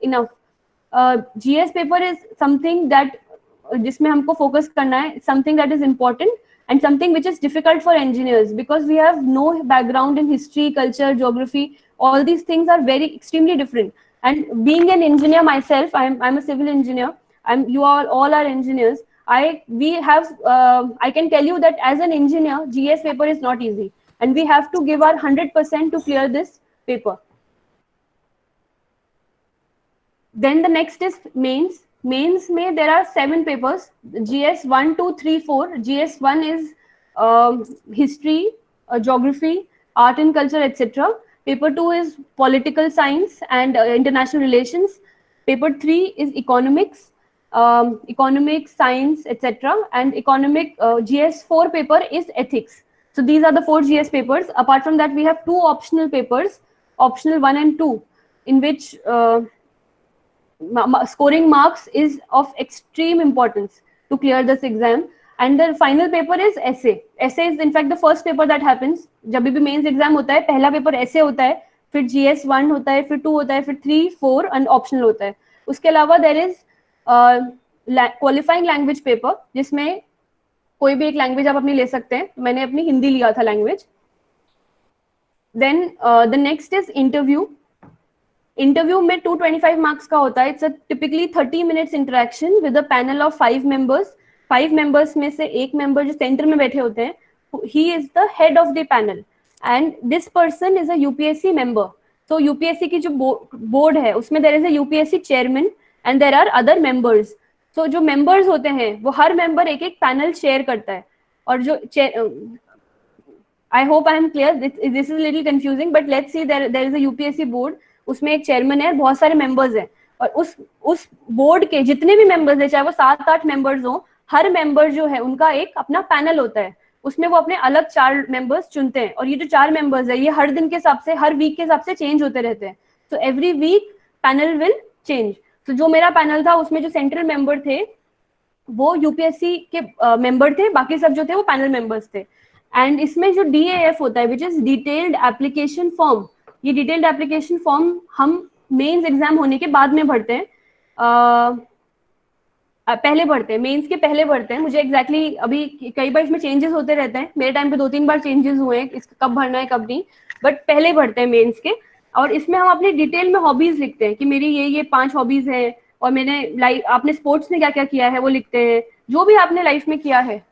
enough. GS paper is something that जिसमें हमको focus करना है, something that is important and something which is difficult for engineers because we have no background in history, culture, geography. All these things are very extremely different. And being an engineer myself, I'm a civil engineer. You all are engineers. I can tell you that as an engineer, GS paper is not easy, and we have to give our 100% to clear this paper. Then the next is mains. Mains में there are 7 papers. GS 1, 2, 3, 4. GS 1 is history, geography, art and culture, etc. Paper 2 is political science and international relations. Paper 3 is economics, science, etc. And economic GS 4 paper is ethics. So these are the 4 GS papers. Apart from that, we have 2 optional papers, optional 1 and 2, in which scoring marks is of extreme importance to clear this exam. And the final paper is essay. Essay is in fact the first paper that happens. जब भी mains exam होता है, पहला paper essay होता है, फिर GS 1 होता है, फिर 2 होता है, फिर 3, 4 and optional होता है. उसके अलावा there is qualifying language paper, जिसमें कोई भी एक लैंग्वेज आप अपनी ले सकते हैं. मैंने अपनी हिंदी लिया था language. Then the next is interview. Interview में 225 मार्क्स का होता है. It's typically 30 minutes interaction with a panel of 5 members. 5 members में से एक मेंबर जो सेंटर में बैठे होते हैं, he is the head of the panel and this person is a UPSC member. So UPSC की जो बोर्ड है उसमें there is a UPSC chairman and there are other members. So जो मेंबर्स होते हैं वो हर मेंबर एक एक पैनल शेयर करता है. और जो I hope I am clear, this is little confusing but let's see there is a UPSC board. उसमें एक चेयरमैन है, बहुत सारे मेंबर्स हैं, और उस बोर्ड के जितने भी मेंबर्स हैं, चाहे वो 7-8 मेंबर्स हो, हर मेंबर जो है उनका एक अपना पैनल होता है. उसमें वो अपने अलग 4 मेंबर्स चुनते हैं. और ये जो 4 मेंबर्स है ये हर दिन के हिसाब से, हर वीक के हिसाब से चेंज होते रहते हैं. So every week panel will change. तो जो मेरा पैनल था उसमें जो सेंट्रल मेंबर थे वो यूपीएससी के मेंबर थे, बाकी सब जो थे वो पैनल मेंबर्स थे. एंड इसमें जो DAF होता है which is detailed application form, ये डिटेल्ड एप्लीकेशन फॉर्म हम मेंस एग्जाम होने के बाद में भरते हैं. पहले भरते हैं, मेंस के पहले भरते हैं. मुझे एग्जैक्टली अभी कई बार इसमें चेंजेस होते रहते हैं. मेरे टाइम पे 2-3 बार चेंजेस हुए हैं, इसका कब भरना है कब नहीं, बट पहले भरते हैं मेंस के. और इसमें हम अपनी डिटेल में हॉबीज लिखते हैं कि मेरी ये 5 हॉबीज हैं, और मैंने आपने स्पोर्ट्स में क्या क्या किया है वो लिखते हैं. जो भी आपने लाइफ में किया है,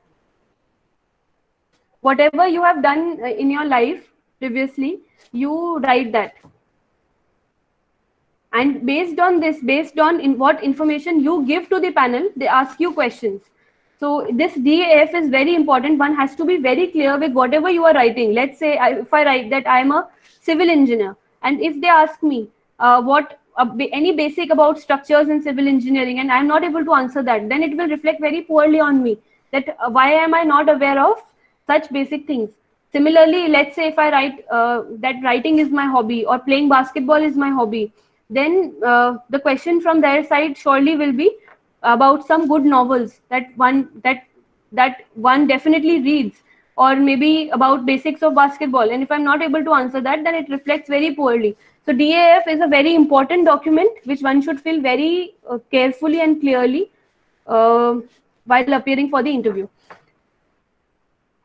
whatever you have done in your life previously, you write that. And based on this, based on what information you give to the panel, they ask you questions. So this DAF is very important. One has to be very clear with whatever you are writing. Let's say if I write that I am a civil engineer, and if they ask me any basic about structures in civil engineering, and I am not able to answer that, then it will reflect very poorly on me. That why am I not aware of such basic things? Similarly, let's say if I write that writing is my hobby or playing basketball is my hobby, then the question from their side surely will be about some good novels that one definitely reads, or maybe about basics of basketball. And if I'm not able to answer that, then it reflects very poorly. So DAF is a very important document which one should fill very carefully and clearly while appearing for the interview.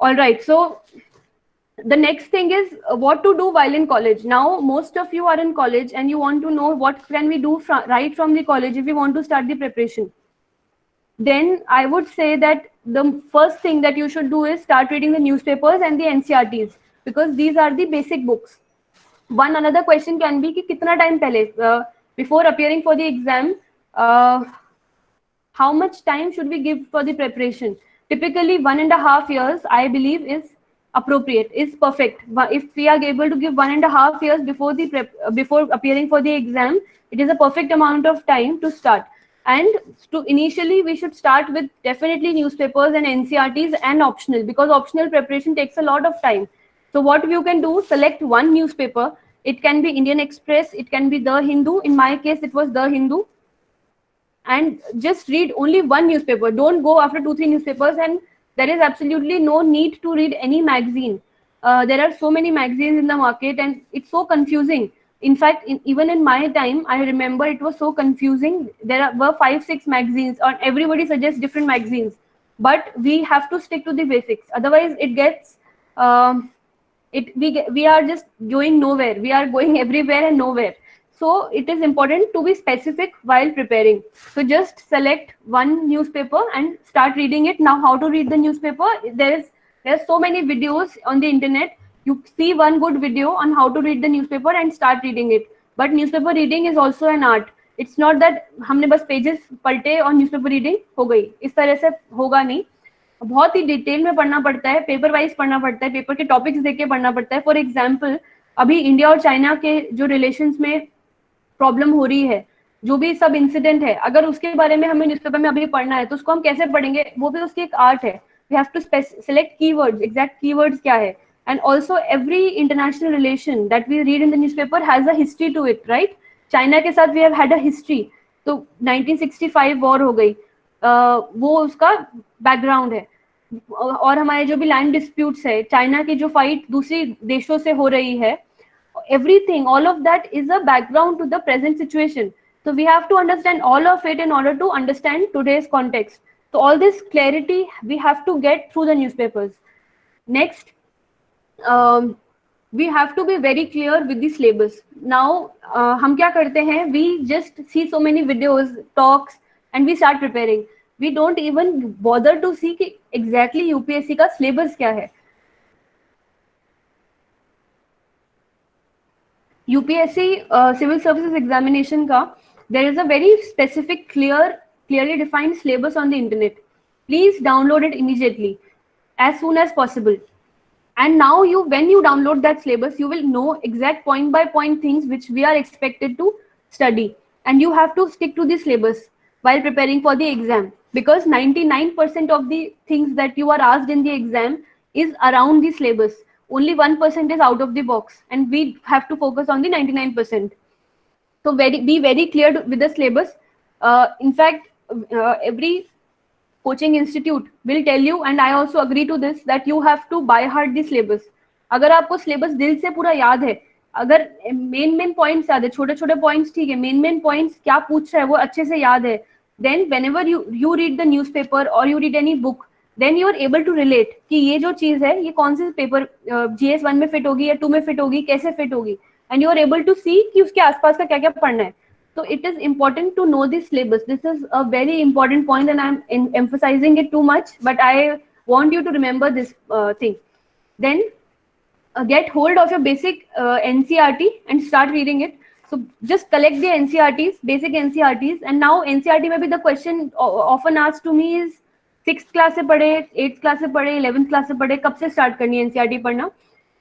All right, so the next thing is what to do while in college. Now, most of you are in college and you want to know what can we do right from the college if we want to start the preparation. Then I would say that the first thing that you should do is start reading the newspapers and the NCERTs, because these are the basic books. One another question can be कि कितना time पहले before appearing for the exam, how much time should we give for the preparation? Typically 1.5 years, I believe, is appropriate, is perfect. If we are able to give 1.5 years before appearing for the exam, it is a perfect amount of time to start. And initially we should start with definitely newspapers and NCERTs and optional, because optional preparation takes a lot of time. So what you can do, select one newspaper. It can be Indian Express, it can be The Hindu. In my case, it was The Hindu. And just read only one newspaper. Don't go after 2-3 newspapers, and there is absolutely no need to read any magazine. There are so many magazines in the market and it's so confusing. In fact, even in my time, I remember it was so confusing. Were 5 6 magazines, or everybody suggests different magazines, but we have to stick to the basics. Otherwise, it gets we are just going nowhere. We are going everywhere and nowhere. So it is important to be specific while preparing. So just select one newspaper and start reading it. Now, how to read the newspaper? There's so many videos on the internet. You see one good video on how to read the newspaper and start reading it. But newspaper reading is also an art. It's not that हमने बस pages पलटे और newspaper reading हो गई, इस तरह से होगा नहीं. बहुत ही डिटेल में पढ़ना पड़ता है, पेपर वाइज पढ़ना पड़ता है, पेपर के टॉपिक्स देख के पढ़ना पड़ता है. फॉर एग्जाम्पल, अभी इंडिया और चाइना के जो रिलेशंस में प्रॉब्लम हो रही है, जो भी सब इंसिडेंट है, अगर उसके बारे में हमें न्यूज़पेपर में अभी पढ़ना है तो उसको हम कैसे पढ़ेंगे? वो भी उसकी एक आर्ट है. We have to select keywords, exact keywords क्या है. And also every international relation that we read in the newspaper has a history to it, right? China के साथ we have had a history. तो 1965 war हो गई, वो उसका background है. और हमारे जो भी लैंड डिस्प्यूट्स है, चाइना की जो फाइट दूसरी देशों से हो रही है, everything, all of that is a background to the present situation. So we have to understand all of it in order to understand today's context. So all this clarity we have to get through the newspapers. Next, we have to be very clear with the syllabus. Now, हम क्या करते हैं? We just see so many videos, talks, and we start preparing. We don't even bother to see कि exactly UPSC का syllabus क्या है. UPSC Civil Services Examination का there is a very specific, clearly defined syllabus on the internet. Please download it immediately, as soon as possible. And now when you download that syllabus, you will know exact point by point things which we are expected to study, and you have to stick to the syllabus while preparing for the exam, because 99% of the things that you are asked in the exam is around the syllabus. Only 1% is out of the box, and we have to focus on the 99%. So be very clear with the syllabus. In fact, every coaching institute will tell you, and I also agree to this, that you have to by heart the syllabus. अगर आपको syllabus दिल से पूरा याद है, अगर main points याद है, छोटे छोटे पॉइंट्स ठीक है, मेन पॉइंट्स क्या पूछ रहा है वो अच्छे से याद है, then whenever you read the newspaper और you read any book, then you are able to relate कि ये जो चीज है ये कौन से पेपर GS 1 में फिट होगी या 2 में फिट होगी, कैसे फिट होगी, and you are able to see कि उसके आसपास का क्या क्या पढ़ना है. So it is important to know this syllabus. This is a very important point, and I'm emphasizing it too much, but I want you to remember this thing. Then get hold of your basic NCERT and start reading it. So just collect the NCERTs, basic NCERTs, and now NCERT में भी the question often asked to me is 6th class से पढ़े, 8th class से पढ़े, 11th class से पढ़े, कब से start करनी है NCERT पढ़ना?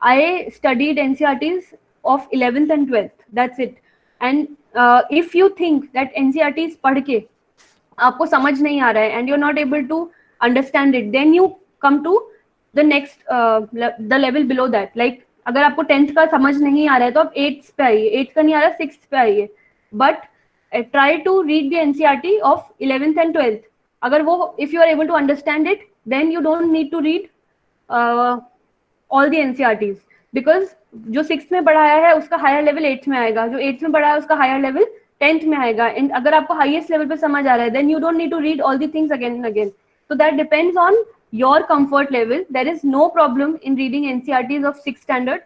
I studied NCERTs of 11th and 12th. That's it. And if you think that NCERTs पढ़ के आपको समझ नहीं आ रहा है and you're not able to understand it, then you come to the next the level below that. Like अगर आपको 10th का समझ नहीं आ रहा है तो आप 8th पे आइए, 8th का नहीं आ रहा 6th पे आइए, but try to read the NCERT of 11th and 12th. अगर वो if you are able to understand it, then you don't need to read all the NCERTs, because जो 6th में पढ़ाया है उसका हायर लेवल 8th में आएगा, जो 8th में पढ़ाया है उसका हायर लेवल 10th में आएगा. एंड अगर आपको हाईएस्ट लेवल पे समझ आ रहा है, then you don't need to read all the things again and again. So that depends on your comfort level. There is no problem in reading NCERTs of 6th standard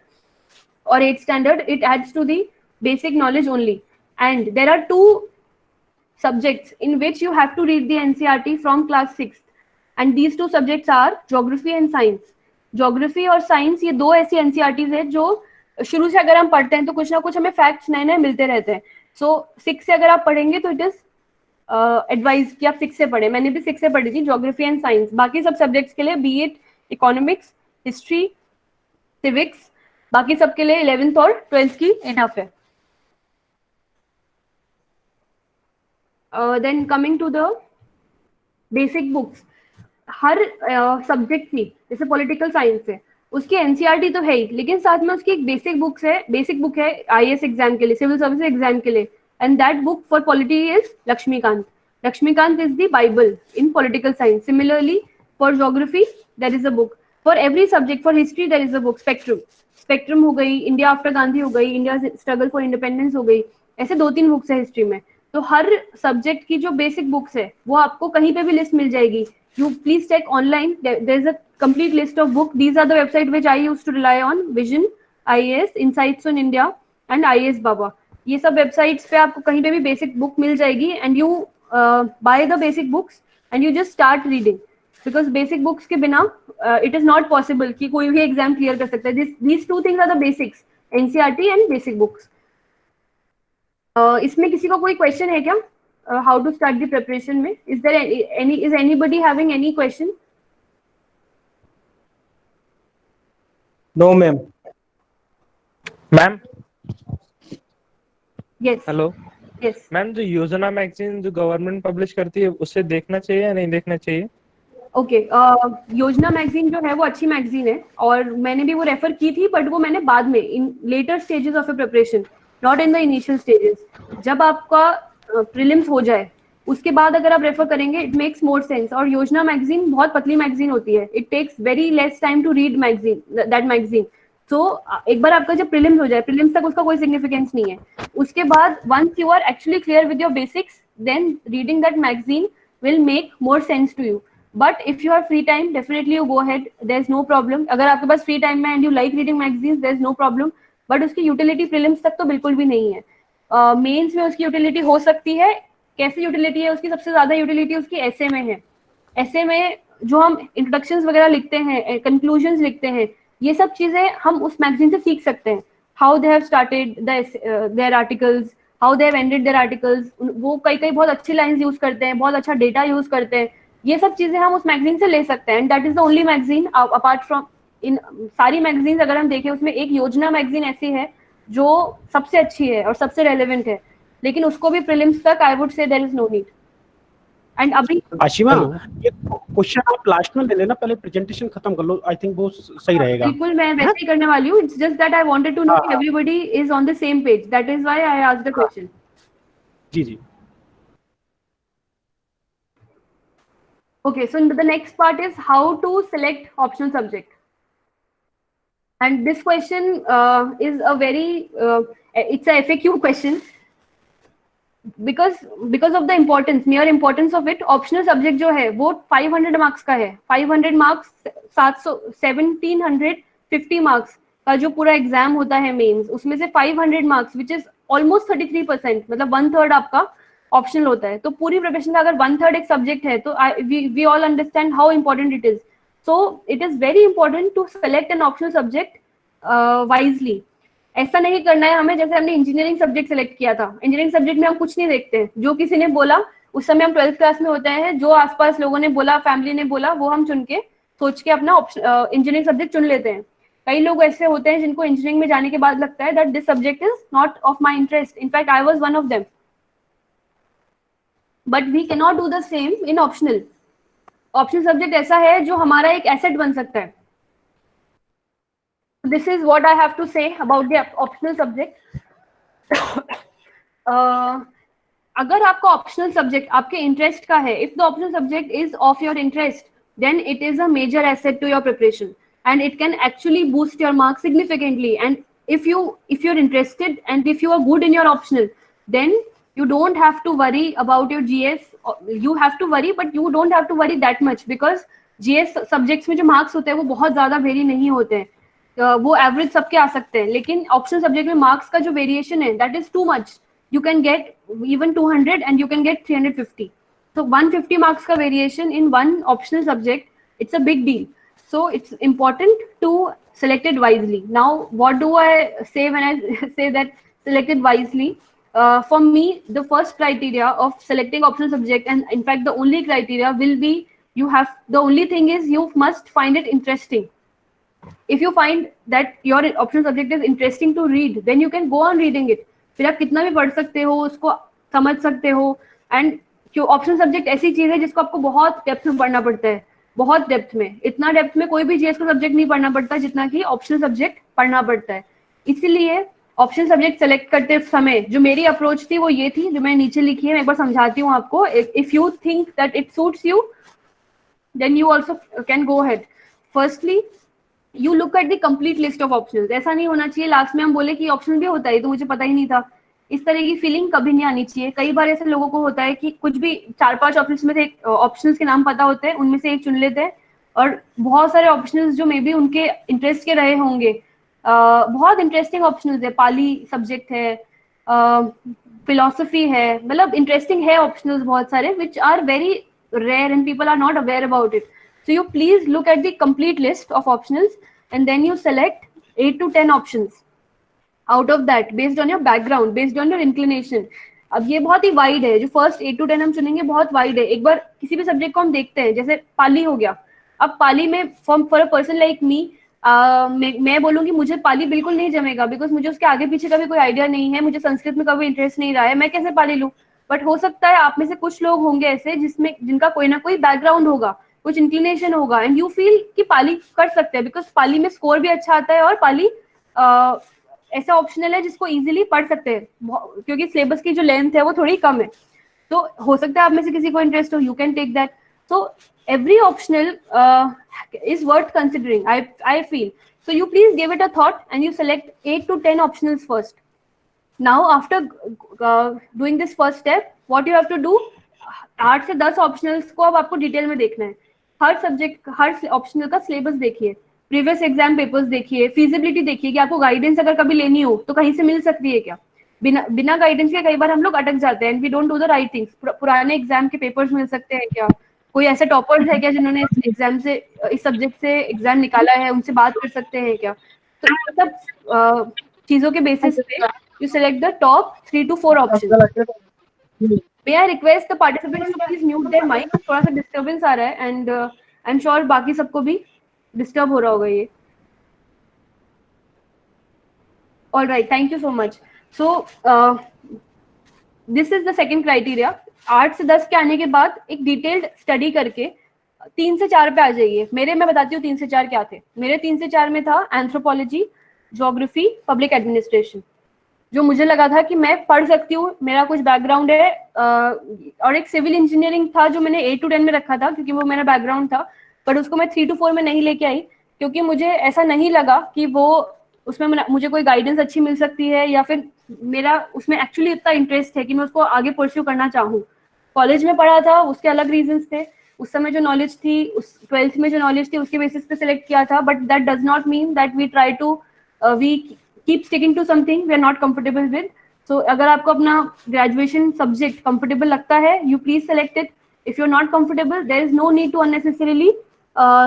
or 8th standard. It adds to the basic knowledge only. And there are 2 subjects in which you have to read the NCERT from class 6th, and these 2 subjects are geography and science. Geography और science ये 2 ऐसी NCERTs है जो शुरू से अगर हम पढ़ते हैं तो कुछ ना कुछ हमें फैक्ट्स नए नए मिलते रहते हैं. सो 6 से अगर आप पढ़ेंगे तो इट इज एडवाइज कि आप 6 से पढ़े. मैंने भी 6 से पढ़ी थी, ज्योग्राफी एंड साइंस. बाकी सब सब्जेक्ट्स के लिए, be it economics, history, civics, बाकी सबके लिए 11th और 12th की इनफ है. Then coming to the basic books, हर सब्जेक्ट की, जैसे पॉलिटिकल साइंस है उसकी NCERT तो है ही, लेकिन साथ में उसकी एक बेसिक बुक है IAS एग्जाम के लिए, सिविल सर्विस एग्जाम के लिए, and that book for polity is Laxmikanth is the Bible in political science. Similarly for geography there is a book, for every subject, for history there is a book, spectrum हो गई, India after Gandhi हो गई, India struggle for independence हो गई, ऐसे 2-3 books है history में। तो हर सब्जेक्ट की जो बेसिक बुक्स है वो आपको कहीं पे भी लिस्ट मिल जाएगी। You please check online, there is a complete list of book, these are the website which I used to rely on, Vision, IAS, Insights on India and IAS Baba. ये सब वेबसाइट्स पे आपको कहीं पे भी basic book मिल जाएगी and you by the basic books and you just start reading, because basic books के बिना इट इज नॉट पॉसिबल कि कोई भी एग्जाम क्लियर कर सकता है। These two things are the basics, NCERT and basic books. इसमें किसी को कोई क्वेश्चन है क्या? How to start the preparation में? Is there is anybody having any question? No ma'am. Ma'am yes hello yes. Ma'am, जो योजना मैगजीन जो government publish करती है उसे देखना चाहिए या नहीं देखना चाहिए? ओके, योजना मैगजीन जो है वो अच्छी मैगजीन है और मैंने भी वो रेफर की थी, बट वो मैंने बाद में, in later stages of a preparation, not in the initial stages. जब आपका प्रीलिम्स हो जाए उसके बाद अगर आप रेफर करेंगे इट मेक्स मोर सेंस। और योजना मैगजीन बहुत पतली मैगजीन होती है, it takes very less time to read magazine, that magazine. So एक बार आपका जब प्रीलिम्स हो जाए, प्रीलिम्स तक उसका कोई सिग्निफिकेंस नहीं है, उसके बाद once you are actually clear with your basics, then reading that magazine will make more sense to you. But if you have free time, definitely you go ahead, there's no problem. अगर आपके पास free time है and you like reading magazines, there's no problem. But उसकी utility prelims तक तो बिल्कुल भी नहीं है। मेंस में उसकी utility हो सकती है। कैसी utility है उसकी? सबसे ज्यादा utility उसकी ऐसे में है। ऐसे में जो हम इंट्रोडक्शंस वगैरह लिखते हैं, कंक्लूजन्स लिखते हैं, ये सब चीजें हम उस मैगजीन से सीख सकते हैं। How they have started their articles, how they have ended their articles, वो कई बहुत अच्छी लाइंस यूज करते हैं, बहुत अच्छा डेटा यूज करते हैं, ये सब चीजें हम उस मैगजीन से ले सकते हैं। And that is the only magazine apart from, इन सारी मैगजीन्स अगर हम देखें उसमें एक योजना मैगजीन ऐसी है जो सबसे अच्छी है और सबसे रेलेवेंट है, लेकिन उसको भी प्रीलिम्स तक I would say there is no need. And अभी आशिमा, ये क्वेश्चन आप लास्ट में ले लेना, पहले प्रेजेंटेशन खत्म कर लो, आई थिंक वो सही रहेगा। बिल्कुल मैं वैसे ही करने वाली हूँ। It's just that I wanted to know everybody is on the same page, that is why I asked the question. जी जी। Okay, so the next part is how to select optional subject. And this question is a very, it's a FAQ question. Because of the importance, mere importance of it, optional subject जो है वो 500 marks का है। 500 marks, 1750 marks का जो पूरा exam होता है मेंस, उसमें से 500 marks which is almost 33%, मतलब 1/3 आपका ऑप्शनल होता है। तो पूरी प्रिपरेशन का अगर 1/3 एक सब्जेक्ट है तो we all understand how important it is. So it is very important to select an optional subject wisely. ऐसा नहीं करना है हमें जैसे हमने इंजीनियरिंग सब्जेक्ट सेलेक्ट किया था। इंजीनियरिंग सब्जेक्ट में हम कुछ नहीं देखते हैं, जो किसी ने बोला उस समय, हम 12th क्लास में होते हैं, जो आसपास लोगों ने बोला, फैमिली ने बोला, वो हम चुन के सोच के अपना इंजीनियरिंग सब्जेक्ट चुन लेते हैं। कई लोग ऐसे होते हैं जिनको इंजीनियरिंग में जाने के बाद लगता है that this subject is not of my interest. In fact I was one of them. But we cannot do the same in optional. Optional subject ऐसा है जो हमारा एक एसेट बन सकता है। This is what I have to say about the optional subject. अगर आपका ऑप्शनल सब्जेक्ट आपके इंटरेस्ट का है, if the optional subject is of your interest, then it is a major asset to your preparation and it can actually boost your marks significantly. And if you're interested and if you are good in your optional, then you don't have to worry about your GS. You have to worry, but you don't have to worry that much because GS subjects में जो marks होते हैं वो बहुत ज़्यादा very नहीं होते हैं। वो एवरेज सबके आ सकते हैं, लेकिन ऑप्शनल सब्जेक्ट में मार्क्स का जो वेरिएशन है that is too much. You can get even 200 and you can get 350. So 150 marks का variation in one optional subject, it's a big deal. So it's important to select it wisely. Now, what do I say when I say that select it wisely? For me, the first criteria of selecting optional subject, and in fact the only criteria, will be the only thing is you must find it interesting. If you find that your optional subject is interesting to read, then you can go on reading it. फिर आप कितना भी पढ़ सकते हो, उसको समझ सकते हो। एंड क्यों ऑप्शनल सब्जेक्ट ऐसी चीज है जिसको आपको बहुत डेप्थ में पढ़ना पड़ता है, बहुत डेप्थ में। इतना डेप्थ में कोई भी जीएस का सब्जेक्ट नहीं पढ़ना पड़ता जितना कि ऑप्शनल सब्जेक्ट पढ़ना पड़ता है। इसीलिए ऑप्शनल सब्जेक्ट सेलेक्ट करते समय जो मेरी अप्रोच थी वो ये थी, जो मैंने नीचे लिखी है, मैं एक बार समझाती हूँ आपको। If you think that it suits you, then you also can go ahead. Firstly, you look at the complete list of options. ऐसा नहीं होना चाहिए लास्ट में हम बोले कि ऑप्शन भी होता है तो मुझे पता ही नहीं था। इस तरह की फीलिंग कभी नहीं आनी चाहिए। कई बार ऐसे लोगों को होता है कि कुछ भी 4-5 ऑप्शंस में से ऑप्शंस के नाम पता होते हैं, उनमें से एक चुन लेते हैं और बहुत सारे ऑप्शंस जो मे बी उनके इंटरेस्ट के रहे होंगे, बहुत इंटरेस्टिंग ऑप्शंस है, पाली सब्जेक्ट है, फिलोसफी है, मतलब इंटरेस्टिंग है ऑप्शंस बहुत सारे which are very rare and people are not aware about it. So you please look at the complete list of optionals and then you select 8 to 10 options out of that based on your background, based on your inclination. अब ये बहुत ही wide है, जो first 8 to 10 हम चुनेंगे बहुत wide है। एक बार किसी भी सब्जेक्ट को हम देखते हैं, जैसे पाली हो गया, अब पाली में for a person like me, मैं बोलूंगी मुझे पाली बिल्कुल नहीं जमेगा बिकॉज मुझे उसके आगे पीछे का भी कोई आइडिया नहीं है, मुझे संस्कृत में कभी इंटरेस्ट नहीं रहा है, मैं कैसे पाली लूँ। बट हो सकता है आप में से कुछ लोग होंगे ऐसे जिनका कोई ना कोई बैकग्राउंड होगा, कुछ इंक्लिनेशन होगा एंड यू फील कि पाली कर सकते हैं बिकॉज पाली में स्कोर भी अच्छा आता है और पाली ऐसा ऑप्शनल है जिसको इजीली पढ़ सकते हैं क्योंकि सिलेबस की जो लेंथ है वो थोड़ी कम है। तो हो सकता है आप में से किसी को इंटरेस्ट हो, you can take that. So every optional is worth considering, I feel. So you please give it a thought and you select 8 to 10 optionals first. Now after doing this first step, what you have to do, 8 से 10 optionals को अब आपको detail में देखना है। हर subject, हर optional का syllabus देखिए, previous exam papers देखिए, फिजिबिलिटी देखिए कि आपको गाइडेंस अगर कभी लेनी हो तो कहीं से मिल सकती है क्या। बिना गाइडेंस के कई बार हम लोग अटक जाते हैं and we don't do the right things. पुराने एग्जाम के पेपर्स मिल सकते हैं क्या, कोई ऐसे टॉपर्स है क्या जिन्होंने एग्जाम से इस सब्जेक्ट से एग्जाम निकाला है, उनसे बात कर सकते हैं क्या। तो ये सब चीजों के बेसिस पे you select the top 3 to 4 option. May I request the participants to please mute their mic? थोड़ा सा डिस्टर्बेंस आ रहा है एंड आई एम श्योर बाकी सबको भी डिस्टर्ब हो रहा होगा ये। All right, thank you so much. So this is the second criteria. 8 से 10 के आने के बाद एक डिटेल्ड स्टडी करके 3 से 4 पे आ जाइए। मैं बताती हूँ 3 से 4 क्या थे। मेरे 3 से 4 में था एंथ्रोपोलॉजी, ज्योग्राफी, पब्लिक एडमिनिस्ट्रेशन, जो मुझे लगा था कि मैं पढ़ सकती हूँ, मेरा कुछ बैकग्राउंड है। और एक सिविल इंजीनियरिंग था जो मैंने 8 to 10 में रखा था क्योंकि वो मेरा बैकग्राउंड था, बट उसको मैं 3 to 4 में नहीं लेके आई क्योंकि मुझे ऐसा नहीं लगा कि वो उसमें मुझे कोई गाइडेंस अच्छी मिल सकती है या फिर मेरा उसमें एक्चुअली इतना इंटरेस्ट है कि मैं उसको आगे परस्यू करना चाहूँ। कॉलेज में पढ़ा था, उसके अलग रीजंस थे, उस समय जो नॉलेज थी, उस 12th में जो नॉलेज थी उसके बेसिस पे सिलेक्ट किया था, but that does not mean that we try to we keep sticking to something we are not comfortable with. So अगर आपको अपना ग्रेजुएशन सब्जेक्ट कंफर्टेबल लगता है, you please select it. If you are not comfortable, there is no need to unnecessarily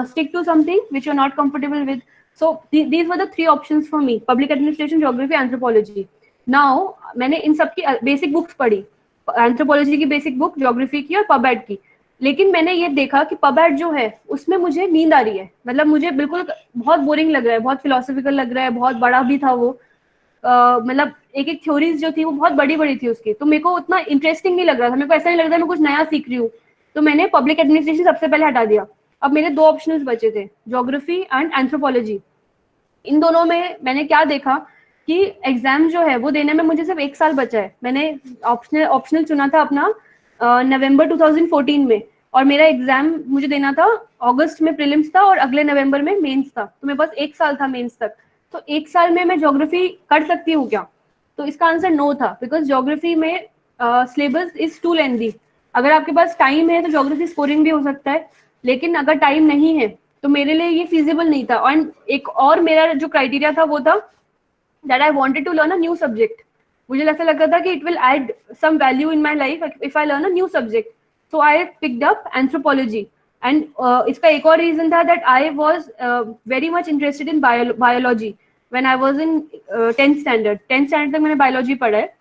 stick to something which you're not comfortable with. So these were the 3 options for me: public administration, geography, anthropology. Now मैंने इन सब की basic books पढ़ी, anthropology की basic book, geography की और पबएड की, लेकिन मैंने ये देखा कि पबएड जो है उसमें मुझे नींद आ रही है, मतलब मुझे बिल्कुल बहुत बोरिंग लग रहा है, बहुत फिलोसफिकल लग रहा है, बहुत बड़ा भी था वो, मतलब एक एक थ्योरीज जो थी वो बहुत बड़ी बड़ी थी उसकी, तो मेरे को उतना इंटरेस्टिंग नहीं लग रहा था, मेरे को ऐसा नहीं लग रहा था मैं कुछ नया सीख रही हूँ। तो मैंने पब्लिक एडमिनिस्ट्रेशन सबसे पहले हटा दिया। अब मेरे 2 ऑप्शंस बचे थे, ज्योग्राफी एंड एंथ्रोपोलॉजी। इन दोनों में मैंने क्या देखा कि एग्जाम जो है वो देने में मुझे सिर्फ 1 साल बचा है। मैंने ऑप्शनल चुना था अपना नवंबर 2014 में, और मेरा एग्जाम मुझे देना था अगस्त में, प्रीलिम्स था और अगले नवंबर में मेंस था, तो मेरे पास 1 साल था मेंस तक। तो 1 साल में मैं ज्योग्राफी कर सकती हूँ क्या? तो इसका आंसर नो था, बिकॉज ज्योग्राफी में सिलेबस इज टू लेंथी। अगर आपके पास टाइम है तो ज्योग्राफी स्कोरिंग भी हो सकता है, लेकिन अगर टाइम नहीं है तो मेरे लिए ये फिजिबल नहीं था। और एक और मेरा जो क्राइटेरिया था वो था that I wanted to learn a new subject. मुझे ऐसा लग रहा था कि it will add some value in my life if I learn a new subject, so I picked up anthropology. And इसका एक और रीजन था that I was very much interested in biology when I was in 10th standard तक मैंने biology पढ़ा है,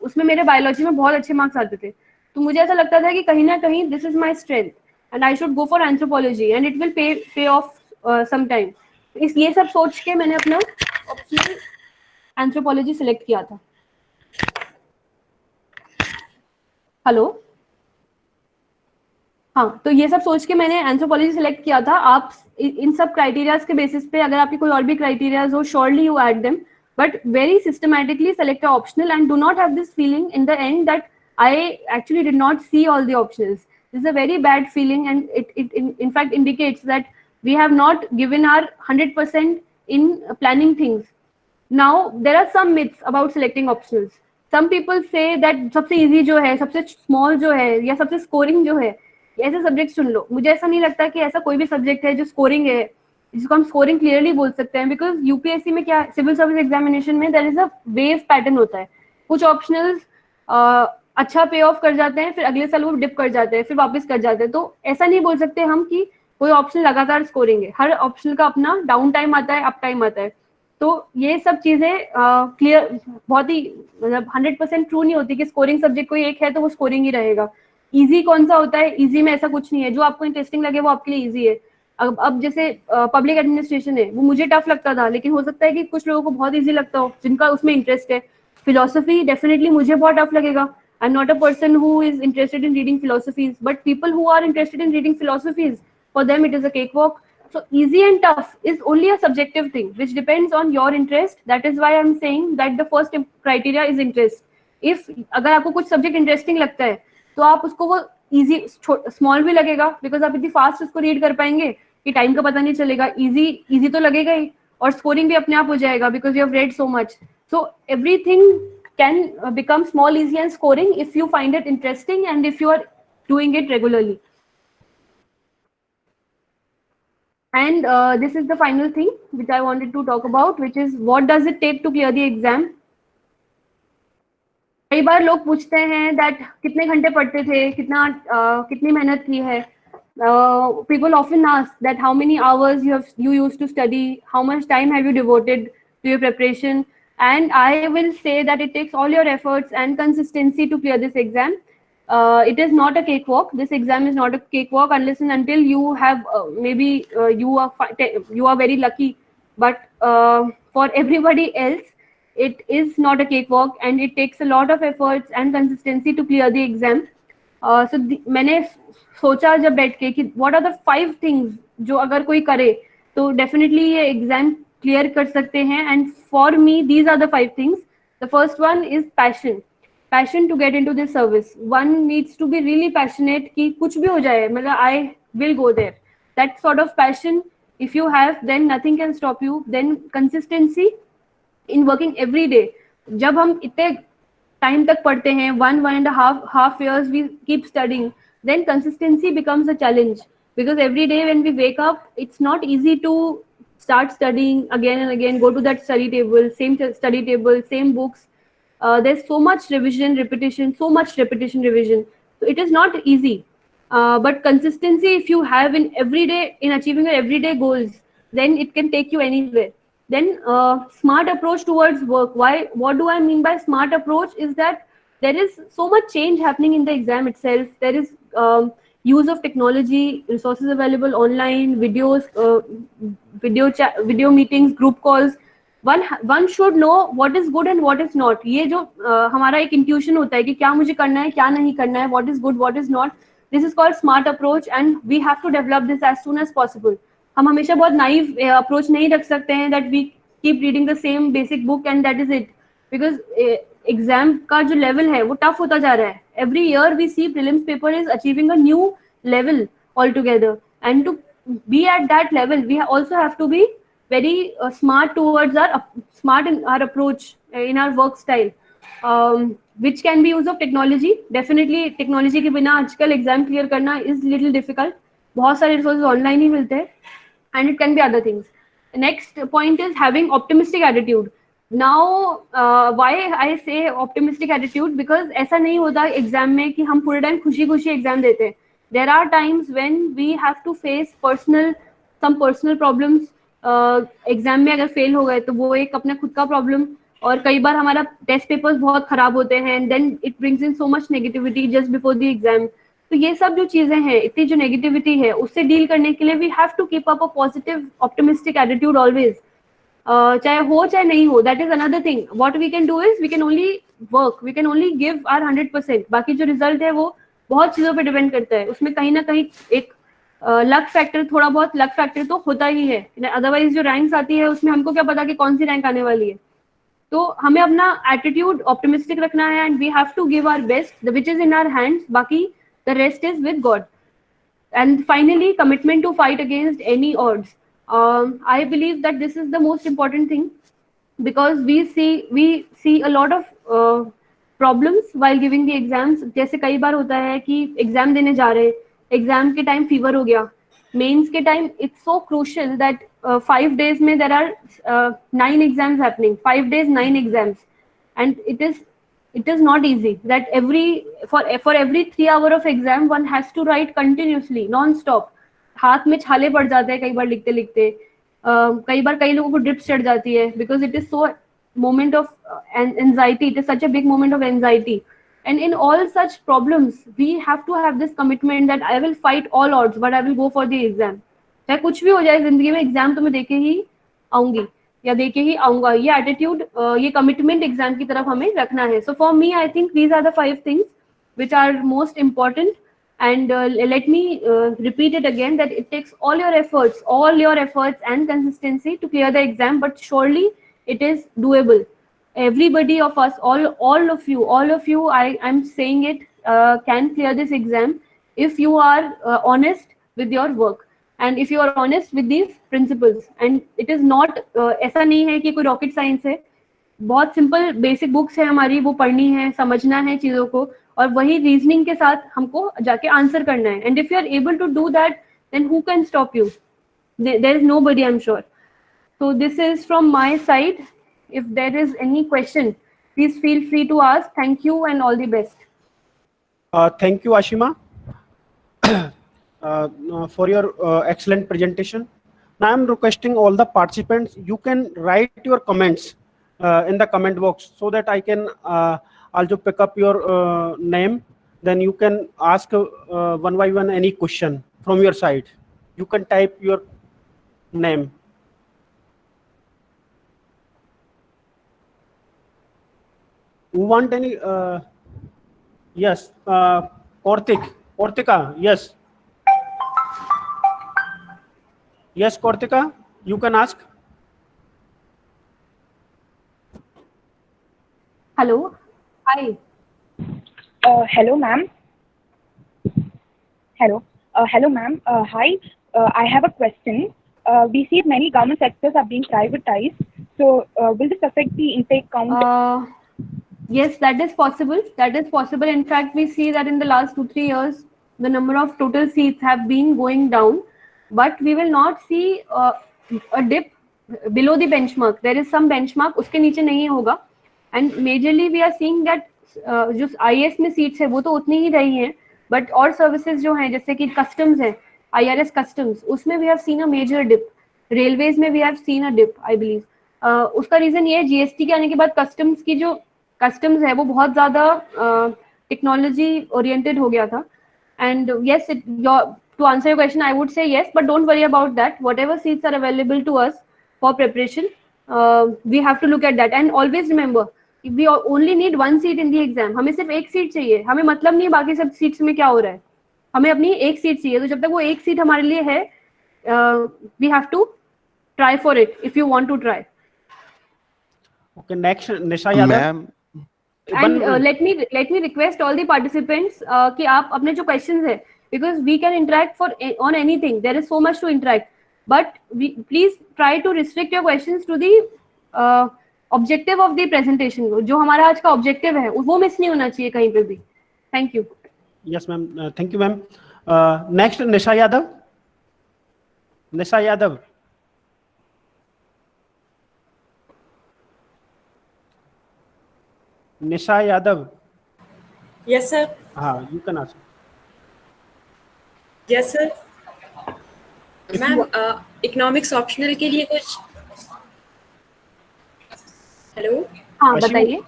उसमें मेरे बायोलॉजी में बहुत अच्छे मार्क्स आते थे। तो मुझे ऐसा लगता था कि कहीं ना कहीं this is my strength and I should go for anthropology and it will pay off sometime. इस ये सब सोच के मैंने अपना ऑप्शनल एंथ्रोपोलॉजी सिलेक्ट किया था। हेलो, हाँ, तो ये सब सोच के मैंने एंथ्रोपोलॉजी सिलेक्ट किया था। आप इन सब क्राइटेरियाज के बेसिस पे अगर आपके कोई और भी क्राइटेरियाज हो, surely you add them, but very systematically select a optional and do not have this feeling in the end that I actually did not see all the options. This is a very bad feeling and it in fact indicates that We have not given our 100% in planning things. Now there are some myths about selecting optionals. Some people say that सबसे easy जो है, सबसे small जो है या सबसे scoring जो है, ऐसे सब्जेक्ट चुन लो. मुझे ऐसा नहीं लगता कि ऐसा कोई भी सब्जेक्ट है जो स्कोरिंग है, जिसको हम स्कोरिंग क्लियरली बोल सकते हैं. बिकॉज यूपीएससी में क्या, सिविल सर्विस एग्जामिनेशन में there is a wave pattern होता है. कुछ ऑप्शनल्स अच्छा पे ऑफ कर जाते हैं, फिर अगले साल वो डिप कर जाते हैं, फिर वापस कर जाते हैं. तो ऐसा नहीं बोल सकते हम कि कोई ऑप्शन लगातार स्कोरिंग है. हर ऑप्शन का अपना डाउन टाइम आता है, अप टाइम आता है. तो ये सब चीजें क्लियर, बहुत ही मतलब 100% ट्रू नहीं होती कि स्कोरिंग सब्जेक्ट कोई एक है तो वो स्कोरिंग ही रहेगा. इजी कौन सा होता है? इजी में ऐसा कुछ नहीं है. जो आपको इंटरेस्टिंग लगे वो आपके लिए इजी है. अब जैसे पब्लिक एडमिनिस्ट्रेशन है, वो मुझे टफ लगता था, लेकिन हो सकता है कि कुछ लोगों को बहुत इजी लगता हो जिनका उसमें इंटरेस्ट है. फिलोसफी डेफिनेटली मुझे बहुत टफ लगेगा. I am not a person who is interested in reading philosophies, but people who are interested in reading philosophies, for them it is a cake walk. So easy and tough is only a subjective thing which depends on your interest. That is why I am saying that the first criteria is interest. If अगर आपको कुछ subject interesting लगता है तो आप उसको वो easy, small भी लगेगा बिकॉज आप इतनी फास्ट उसको रीड कर पाएंगे कि टाइम का पता नहीं चलेगा. इजी तो लगेगा ही, और स्कोरिंग भी अपने आप हो जाएगा because you have read so much. So everything can become small, easy and scoring if you find it interesting and if you are doing it regularly. And this is the final thing which I wanted to talk about, which is what does it take to clear the exam. कई बार लोग पूछते हैं that कितने घंटे पढ़ते थे, कितनी मेहनत की है. People often ask that how many hours you used to study, how much time have you devoted to your preparation, and I will say that it takes all your efforts and consistency to clear this exam. It is not a cakewalk. This exam is not a cakewalk unless and until you have you are very lucky. But for everybody else, it is not a cakewalk, and it takes a lot of efforts and consistency to clear the exam. मैंने सोचा जब बैठ के कि what are the 5 things जो अगर कोई करे तो definitely ये exam clear कर सकते हैं. And for me, these are the 5 things. The first one is passion to get into this service. One needs to be really passionate कि कुछ भी हो जाए, मतलब I will go there. That sort of passion, if you have, then nothing can stop you. Then consistency in working every day. जब हम इतने time तक पढ़ते हैं, 1.5 years we keep studying, then consistency becomes a challenge. Because every day when we wake up, it's not easy to start studying again and again, go to that study table, same study table, same books. There's so much revision, repetition, revision. So it is not easy. But consistency, if you have in achieving your everyday goals, then it can take you anywhere. Then smart approach towards work. What do I mean by smart approach is that there is so much change happening in the exam itself. There is use of technology, resources available online, videos, video meetings, group calls. One should know what is good and what is not. ये जो हमारा एक intuition होता है कि क्या मुझे करना है, क्या नहीं करना है, what is good, what is not. This is called smart approach, and we have to develop this as soon as possible. हम हमेशा बहुत naive approach नहीं रख सकते हैं that we keep reading the same basic book and that is it. Because exam का जो level है वो tough होता जा रहा है. Every year we see prelims paper is achieving a new level altogether, and to be at that level we also have to be very smart towards smart in our approach, in our work style, which can be use of technology. Definitely technology के बिना आजकल exam clear करना is little difficult. बहुत सारे resources online ही मिलते हैं, and it can be other things. The next point is having optimistic attitude. Now why I say optimistic attitude, because ऐसा नहीं होता exam में कि हम पूरे टाइम खुशी exam देते हैं. There are times when we have to face some personal problems. Exam में अगर फेल हो गए तो वो एक अपना खुद का प्रॉब्लम, और कई बार हमारा टेस्ट पेपर्स बहुत खराब होते हैं, and then it brings in so much negativity just before the exam. तो ये सब जो चीजें हैं, इतनी जो नेगेटिविटी है, उससे डील करने के लिए we have to keep up a positive optimistic attitude always. चाहे हो चाहे नहीं हो, that is another thing. What we can do is we can only work, we can only give our 100%. बाकी जो रिजल्ट है वो बहुत चीजों पे डिपेंड करता है. उसमें कहीं ना कहीं एक लक फैक्टर, थोड़ा बहुत लक फैक्टर तो होता ही है. अदरवाइज जो रैंक्स आती है उसमें हमको क्या पता कि कौन सी रैंक आने वाली है. तो हमें अपना एटीट्यूड ऑप्टिमिस्टिक रखना है, and we have to give our best, which is in our hands. बाकी the rest is with God. And finally, commitment to fight against any odds. I believe that this is the most important thing, because we see a lot of problems while giving the exams. जैसे कई बार होता है कि exam देने जा रहे हैं, exam के टाइम फीवर हो गया, मेंस के time it's so crucial that 5 days में there are 9 exams happening, 5 days 9 exams, and it is not easy that for every 3 hour of exam one has to write continuously non stop. हाथ में छाले पड़ जाते हैं कई बार लिखते लिखते, कई बार कई लोगों को ड्रिप्स चढ़ जाती है, because it is so moment of anxiety, it is such a big moment of anxiety. And in all such problems we have to have this commitment that I will fight all odds but I will go for the exam. चाहे कुछ भी हो जाए जिंदगी में, exam तो मैं देके ही आऊंगी या देके ही आऊंगा, ये एटीट्यूड, ये कमिटमेंट एग्जाम की तरफ हमें रखना है. So for me I think these are the 5 things which are most important. And let me repeat it again, that it takes all your efforts and consistency to clear the exam, but surely it is doable. Everybody of us, all of you, I'm saying it, can clear this exam if you are honest with your work and if you are honest with these principles. And it is not ऐसा नहीं है कि कोई rocket science है, बहुत simple basic books है हमारी, वो पढ़नी है, समझना है चीजों को, और वही रीजनिंग के साथ हमको जाके आंसर करना है. And if you are able to do that, then who can stop you? There is nobody, I am sure. So this is from my side. If there is any question, please feel free to ask. Thank you and all the best. Thank you, Ashima, for your excellent presentation. Now I'm requesting all the participants, you can write your comments in the comment box so that I can also pick up your name. Then you can ask one by one any question from your side. You can type your name. Who want any? Yes, Kortika, yes. Yes, Kortika, you can ask. Hello. Hi. Hello, ma'am. Hello, ma'am. Hi. I have a question. We see many government sectors are being privatized. So, will this affect the intake count? Yes, that is possible. In fact, we see that in the last 2-3 years, the number of total seats have been going down, but we will not see a dip below the benchmark. There is some benchmark, उसके नीचे नहीं होगा. And majorly we are seeing that जो IAS में seats है वो तो उतनी ही रही हैं, but और services जो हैं जैसे कि customs है, IRS customs, उसमें we have seen a major dip. Railways में we have seen a dip, I believe. उसका रीजन ये है, GST के आने के बाद customs की जो customs है वो बहुत ज्यादा टेक्नोलॉजी ओरिएंटेड हो गया था. And yes, to answer your question, I would say yes, but don't worry about that. Whatever seats are available to us for preparation, we have to look at that. And always remember, we only need 1 seat in the exam. हमें सिर्फ 1 seat चाहिए, हमें मतलब नहीं है बाकी सब seats में क्या हो रहा है, हमें अपनी 1 सीट चाहिए. तो जब तक वो 1 सीट हमारे लिए है, we have to try for it if you want to try. Okay, next, Nisha Yadav. Ma'am, And let me request all the participants कि आप अपने जो questions है, because we can interact on anything. There is so much to interact, but please try to restrict your questions to the objective of the presentation. जो हमारा आज का objective है वो miss नहीं होना चाहिए कहीं पे भी. Thank you. Yes, ma'am. Thank you, ma'am. Next, Nisha Yadav. Nisha Yadav. Yes, sir. You can ask. Yes, sir. Ma'am, economics optional के लिए कुछ, हेलो, हाँ बताइए.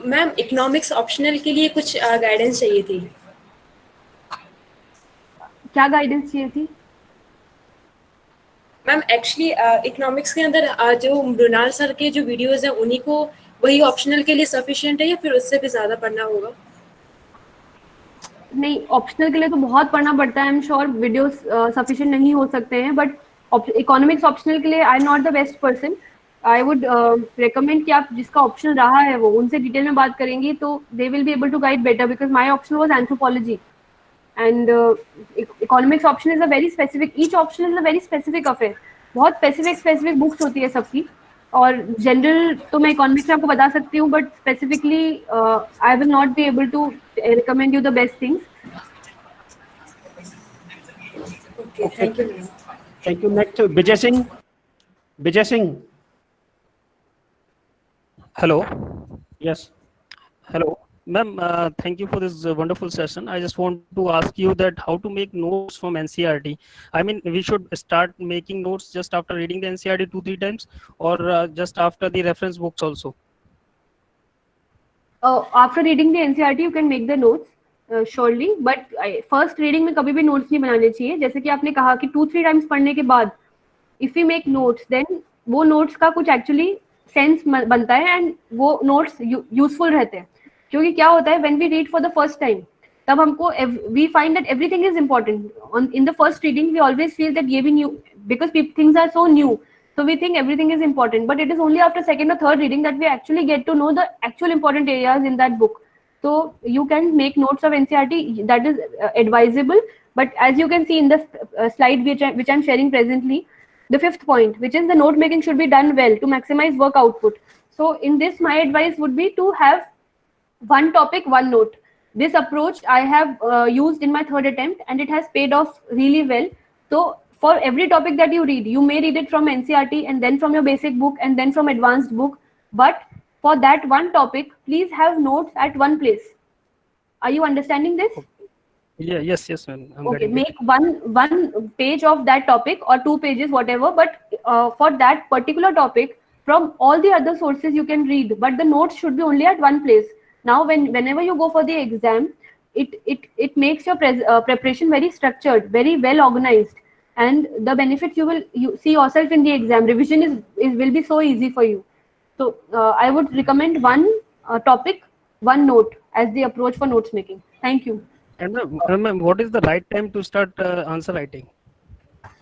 मैम, इकोनॉमिक्स ऑप्शनल के लिए कुछ गाइडेंस चाहिए थी. क्या गाइडेंस चाहिए थी? मैम, एक्चुअली इकोनॉमिक्स के अंदर जो मृणाल सर के जो वीडियोस हैं उन्हीं को वही ऑप्शनल के लिए सफिशिएंट है या फिर उससे भी ज़्यादा पढ़ना होगा? नहीं, ऑप्शनल के लिए तो बहुत पढ़ना पड़ता है. आई एम श्योर वीडियोस सफिशिएंट नहीं हो सकते हैं, बट इकोनॉमिक्स ऑप्शनल के लिए आई am not the best person. I would recommend कि आप जिसका ऑप्शन रहा है वो उनसे डिटेल में बात करेंगी तो they will be able to guide better, because my option was anthropology. And economics option is a very specific, each option is a very specific affair, बहुत स्पेसिफिक बुक्स होती है सबकी, और जनरल तो मैं इकोनॉमिक्स में आपको बता सकती हूँ, but specifically I will not be able to recommend you the best things. Okay, thank you, ma'am. Thank you. Next, Vijay Singh. Vijay Singh. Hello. Yes. Hello. Ma'am, thank you for this wonderful session. I just want to ask you that how to make notes from NCERT. I mean, we should start making notes just after reading the NCERT 2-3 times, or just after the reference books also. After reading the NCERT, you can make the notes. Surely, but first reading में कभी भी notes नहीं बनाने चाहिए. जैसे कि आपने कहा कि 2-3 टाइम्स पढ़ने के बाद if you make notes, then वो नोट्स का कुछ एक्चुअली सेंस बनता है एंड वो नोट्स यूजफुल रहते हैं. क्योंकि क्या होता है, when we read for the first time, तब हमको we find that everything is important. In the first reading we always feel that ये भी new, because things are so new, so we think everything is important, but it is only after second or third reading that we actually get to know the actual important areas in that book. So you can make notes of NCERT, that is advisable, but as you can see in the slide which I'm sharing presently, the 5th point, which is the note making should be done well to maximize work output. So in this, my advice would be to have one topic, one note. This approach I have used in my 3rd attempt and it has paid off really well. So for every topic that you read, you may read it from NCERT and then from your basic book and then from advanced book, but for that one topic, please have notes at one place. Are you understanding this? Yeah, yes, ma'am. Okay, make one page of that topic or 2 pages, whatever, but for that particular topic, from all the other sources you can read, but the notes should be only at one place. Now whenever you go for the exam, it makes your preparation very structured, very well organized, and the benefits you see yourself in the exam. Revision will be so easy for you. So I would recommend one topic, one note as the approach for notes making. Thank you. And ma'am, what is the right time to start answer writing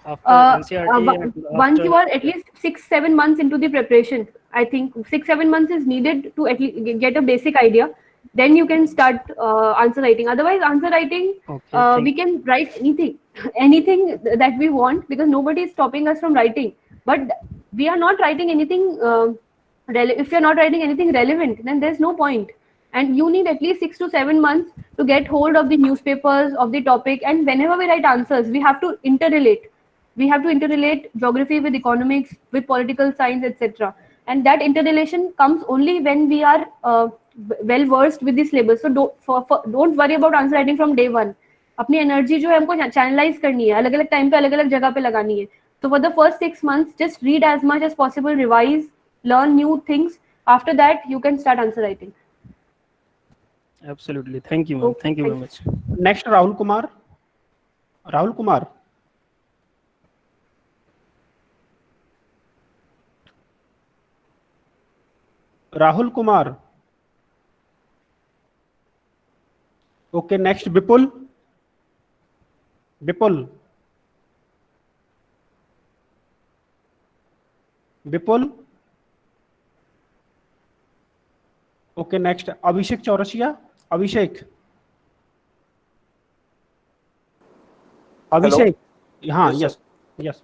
after NCERT? Once you are at least 6-7 months into the preparation, I think 6-7 months is needed to at least get a basic idea. Then you can start answer writing. Otherwise, answer writing, we can write anything that we want, because nobody is stopping us from writing. But we are not writing anything. If you are not writing anything relevant, then there's no point. And you need at least 6 to 7 months to get hold of the newspapers of the topic. And whenever we write answers, we have to interrelate. We have to interrelate geography with economics, with political science, etc. And that interrelation comes only when we are well versed with the syllabus. So don't worry about answer writing from day one. अपनी energy जो है हमको channelise करनी है, अलग अलग time पे अलग अलग जगह पे लगानी है. So for the first 6 months, just read as much as possible, revise, learn new things. After that, you can start answer writing. Absolutely. Thank you, ma'am. Okay, Thank you very thank much. Next, Rahul Kumar. Rahul Kumar. Rahul Kumar. Okay, next, Vipul. Vipul. Vipul. Okay, next, Abhishek Chaurasia. Abhishek. Abhishek. हाँ, yes, yes.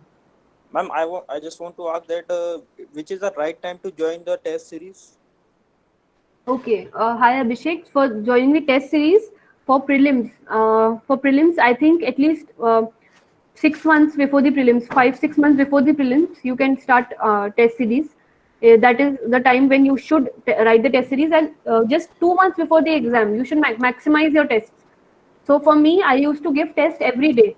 Ma'am, I just want to ask that which is the right time to join the test series? Okay. Hi Abhishek. For joining the test series for prelims, I think at least 6 months before the prelims, 5-6 months before the prelims, you can start test series. That is the time when you should write the test series, and just 2 months before the exam, you should maximize your tests. So for me, I used to give test every day.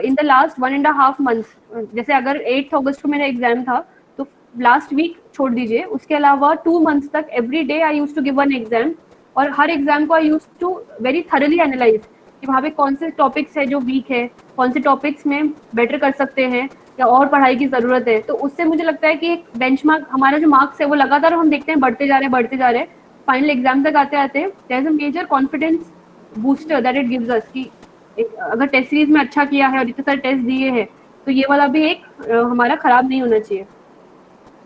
In the last 1.5 months, जैसे अगर 8th अगस्त को मेरा exam था, तो last week छोड़ दीजिए, उसके अलावा 2 months तक every day I use to give one exam, और हर एग्जाम को I use to very thoroughly analyse कि वहाँ पे कौन से टॉपिक्स है जो वीक है, कौन से टॉपिक्स में बेटर कर सकते हैं या और पढ़ाई की जरूरत है. तो उससे मुझे लगता है कि एक बेंचमार्क, हमारा जो मार्क्स है वो लगातार हम देखते हैं बढ़ते जा रहे हैं. फाइनल एग्जाम तक आते there is a major confidence booster that it gives us कि अगर टेस्ट सीरीज में अच्छा किया है और इतने सारे टेस्ट दिए हैं, तो ये वाला भी एक हमारा खराब नहीं होना चाहिए.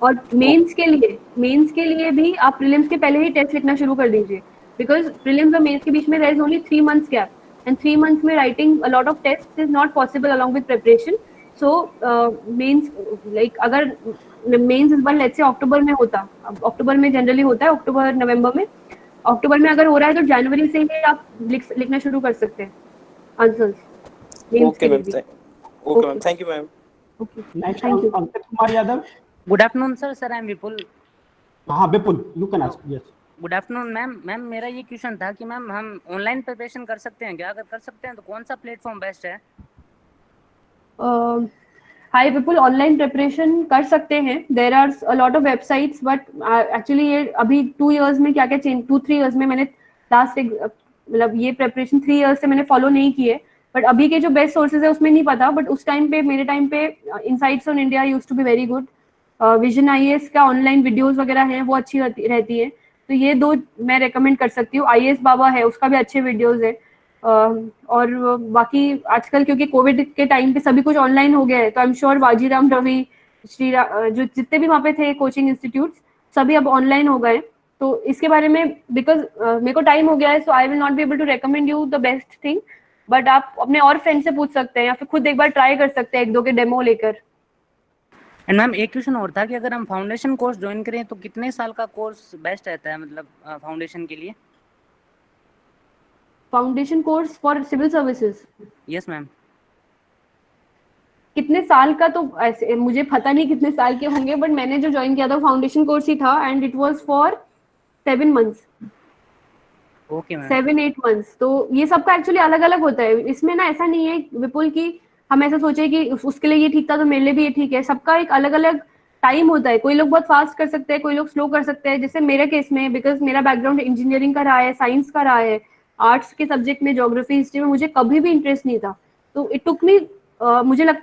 और मेंस के लिए भी आप प्रीलिम्स के पहले ही टेस्ट लिखना शुरू कर दीजिए, बिकॉज प्रीलिम्स और मेंस के बीच में there is only 3 months gap. and 3 months में writing a lot of tests is not possible along with preparation. So mains like अगर मेंस इस बार लेट्स से अक्टूबर में होता, अक्टूबर में जनरली होता है, अक्टूबर नवंबर में, अक्टूबर में अगर हो रहा है तो जनवरी से ही आप लिखना शुरू कर सकते हैं answers. Okay, ma'am. Okay, ma'am. Thank you, ma'am. Okay. Next, Thank you. Ankit Kumar Yadav. Good afternoon sir. Sir I am Vipul. हाँ, Vipul, you can ask. Yes. Good afternoon ma'am. Ma'am मेरा ये क्वेश्चन था कि मैम हम online preparation कर सकते हैं क्या? अगर कर सकते हैं तो कौन सा प्लेटफॉर्म बेस्ट है? हाय विपुल, ऑनलाइन प्रिपरेशन कर सकते हैं। There are a lot of websites, but actually ये अभी 2 इयर्स में क्या क्या चेंज, 2-3 इयर्स में मैंने लास्ट मतलब ये प्रिपरेशन 3 इयर्स से मैंने फॉलो नहीं किए, बट अभी के जो बेस्ट सोर्सेज है उसमें नहीं पता, बट उस टाइम पे मेरे टाइम पे insights on India used to be very good. Vision IAS का ऑनलाइन वीडियोस वगैरह हैं, वो अच्छी रहती है, तो ये 2 मैं रेकमेंड कर सकती हूँ। आईएएस बाबा है, उसका भी अच्छे वीडियोस है। और बाकी आजकल क्योंकि कोविड के टाइम पे सभी कुछ ऑनलाइन हो गया है, तो I am sure Vajiram Ravi, जो जितने भी वहाँ पे थे कोचिंग इंस्टीट्यूट सभी अब ऑनलाइन हो गए। तो इसके बारे में बिकॉज मेरे को टाइम हो गया है, so I will not be able to recommend you the best thing, but आप अपने और फ्रेंड से पूछ सकते हैं या फिर खुद एक बार ट्राई कर सकते हैं 1-2 के डेमो लेकर। एंड मैम एक क्वेश्चन और था कि अगर हम फाउंडेशन कोर्स ज्वाइन करें तो कितने साल का कोर्स बेस्ट रहता है, मतलब फाउंडेशन के लिए? Foundation course for civil services? Yes ma'am. कितने साल का तो ऐसे मुझे पता नहीं कितने साल के होंगे, बट मैंने जो ज्वाइन किया था फाउंडेशन कोर्स ही था and it was for 7 months. Okay ma'am. 7-8 months. तो ये सबका एक्चुअली अलग अलग होता है, इसमें ना ऐसा नहीं है विपुल की हम ऐसा सोचे कि उसके लिए ये ठीक था तो मेरे लिए भी ये ठीक है। सबका एक अलग अलग टाइम होता है, कोई लोग बहुत फास्ट कर सकते हैं, कोई लोग स्लो कर सकते हैं। जैसे मेरे केस में, बिकॉज मेरा बैकग्राउंड इंजीनियरिंग का रहा है, साइंस का रहा है, आर्ट्स के सब्जेक्ट में ज्योग्राफी हिस्ट्री में मुझे कभी भी इंटरेस्ट नहीं था, तो इट टुक मी मुझे लगता है